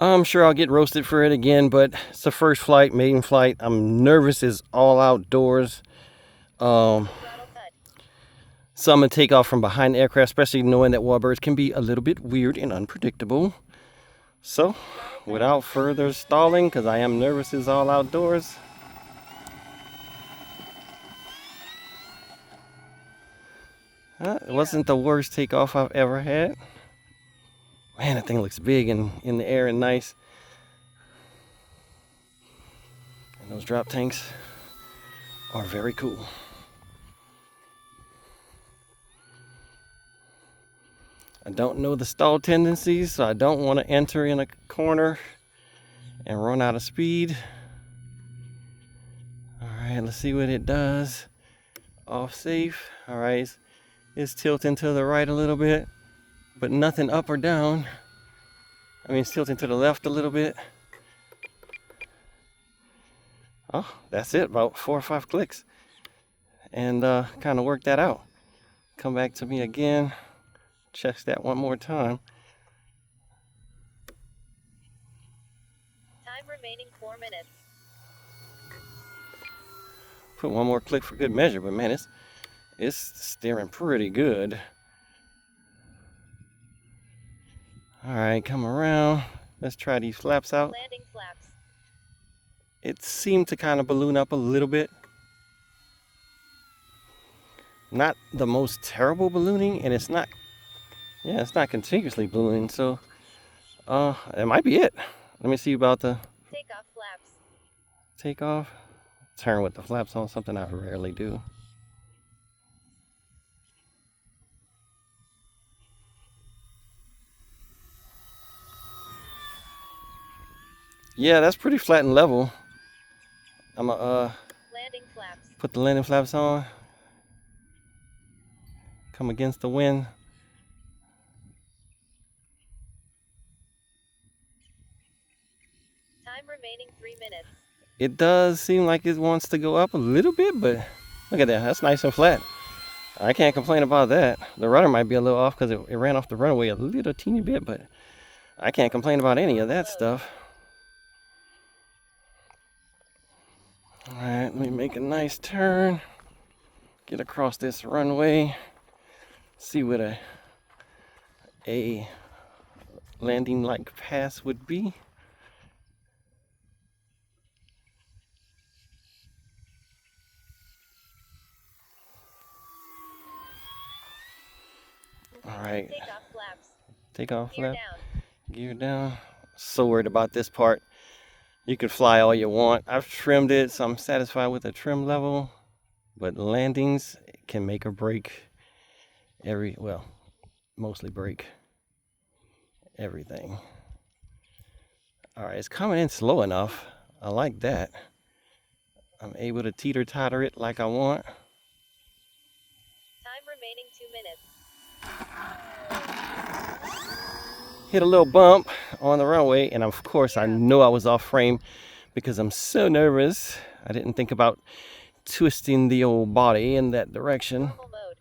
I'm sure I'll get roasted for it again, but it's the first flight, maiden flight. I'm nervous as all outdoors. So I'm going to take off from behind the aircraft, especially knowing that warbirds can be a little bit weird and unpredictable. So, without further stalling, because I am nervous as all outdoors. It wasn't the worst takeoff I've ever had. Man, that thing looks big and in the air and nice. And those drop tanks are very cool. I don't know the stall tendencies, so I don't want to enter in a corner and run out of speed. All right, let's see what it does. Off safe. All right, it's tilting to the right a little bit, but nothing up or down. I mean, it's tilting to the left a little bit. Oh, that's it, about 4 or 5 clicks. And kind of work that out. Come back to me again. Check that one more time. Time remaining 4 minutes. Put one more click for good measure, but man, it's steering pretty good. All right, come around. Let's try these flaps out. Landing flaps. It seemed to kind of balloon up a little bit. Not the most terrible ballooning, and it's not continuously ballooning, so it might be it. Let me see about the takeoff flaps. Takeoff. Turn with the flaps on, something I rarely do. Yeah, that's pretty flat and level. I'm gonna landing flaps. Put the landing flaps on. Come against the wind. Time remaining 3 minutes. It does seem like it wants to go up a little bit, but look at that. That's nice and flat. I can't complain about that. The rudder might be a little off because it ran off the runway a little teeny bit, but I can't complain about any of that stuff. All right, let me make a nice turn. Get across this runway. See what a landing like pass would be. All right. Takeoff flaps. Takeoff Gear flap. down. Gear down. So worried about this part. You can fly all you want. I've trimmed it, so I'm satisfied with the trim level. But landings can make or break mostly break everything. All right, it's coming in slow enough. I like that. I'm able to teeter-totter it like I want. Time remaining 2 minutes. Hit a little bump on the runway, and of course I know I was off frame because I'm so nervous. I didn't think about twisting the old body in that direction. Normal mode.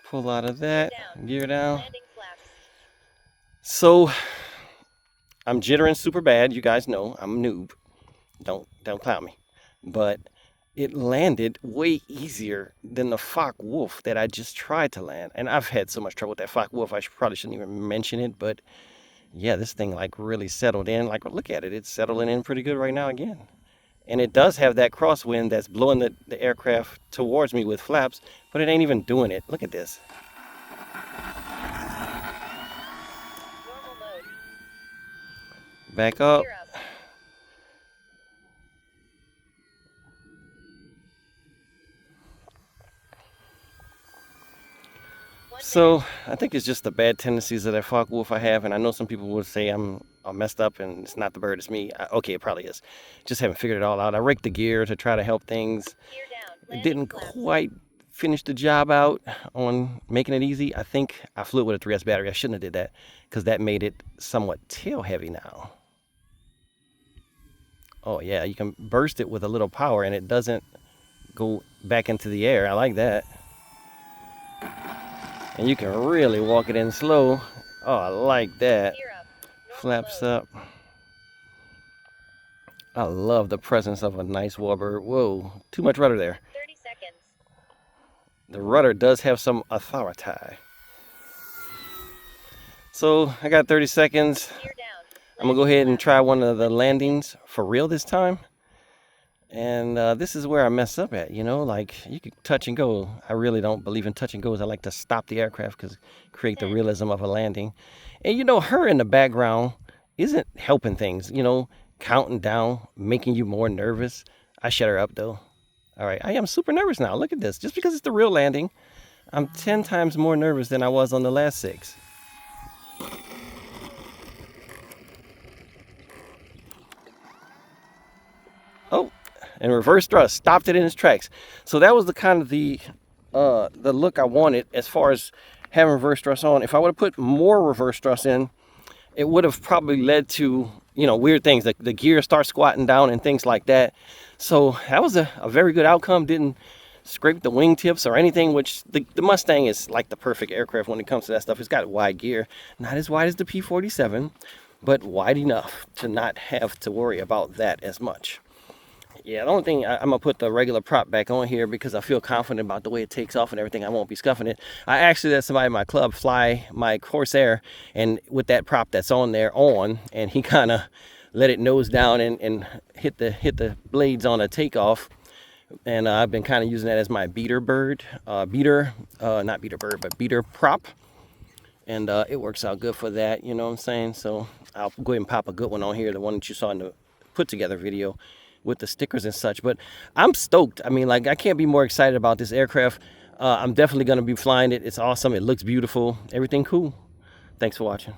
Pull out of that. Gear down. Landing flaps. So I'm jittering super bad. You guys know I'm a noob. Don't clown me. But it landed way easier than the Focke-Wulf that I just tried to land. And I've had so much trouble with that Focke-Wulf, I probably shouldn't even mention it. But yeah, this thing like really settled in. Like, look at it. It's settling in pretty good right now again. And it does have that crosswind that's blowing the aircraft towards me with flaps, but it ain't even doing it. Look at this. Normal mode. Back up. Gear up. So I think it's just the bad tendencies of that Focke-Wulf I have, and I know some people would say I'm messed up and it's not the bird, it's me. Okay, it probably is. Just haven't figured it all out. I raked the gear to try to help things. Gear down. It didn't quite finish the job out on making it easy. I think I flew it with a 3S battery. I shouldn't have did that because that made it somewhat tail heavy now. Oh yeah, you can burst it with a little power and it doesn't go back into the air. I like that. And you can really walk it in slow. Oh, I like that. Gear up. Normal Flaps mode. up. I love the presence of a nice warbird. Whoa, too much rudder there. 30 seconds. The rudder does have some authority. So I got 30 seconds. Gear down. I'm gonna go ahead and try one of the landings for real this time. And this is where I mess up at, you know, like you could touch and go. I really don't believe in touch and goes. I like to stop the aircraft because create the realism of a landing. And you know, her in the background isn't helping things, you know, counting down, making you more nervous. I shut her up though. All right, I am super nervous now. Look at this. Just because it's the real landing, I'm 10 times more nervous than I was on the last 6. Oh, and reverse thrust stopped it in its tracks. So that was the kind of the look I wanted as far as having reverse thrust on. If I would have put more reverse thrust in, it would have probably led to, you know, weird things. The gear start squatting down and things like that. So that was a very good outcome. Didn't scrape the wingtips or anything, which the Mustang is like the perfect aircraft when it comes to that stuff. It's got wide gear. Not as wide as the P-47, but wide enough to not have to worry about that as much. Yeah, the only thing, I'm going to put the regular prop back on here because I feel confident about the way it takes off and everything. I won't be scuffing it. I actually let somebody in my club fly my Corsair, and with that prop that's on there and he kind of let it nose down and hit the blades on a takeoff. And I've been kind of using that as my beater prop. And it works out good for that, you know what I'm saying? So I'll go ahead and pop a good one on here, the one that you saw in the put together video with the stickers and such. But I'm stoked. I mean, like, I can't be more excited about this aircraft. I'm definitely going to be flying it. It's awesome. It looks beautiful. Everything cool. Thanks for watching.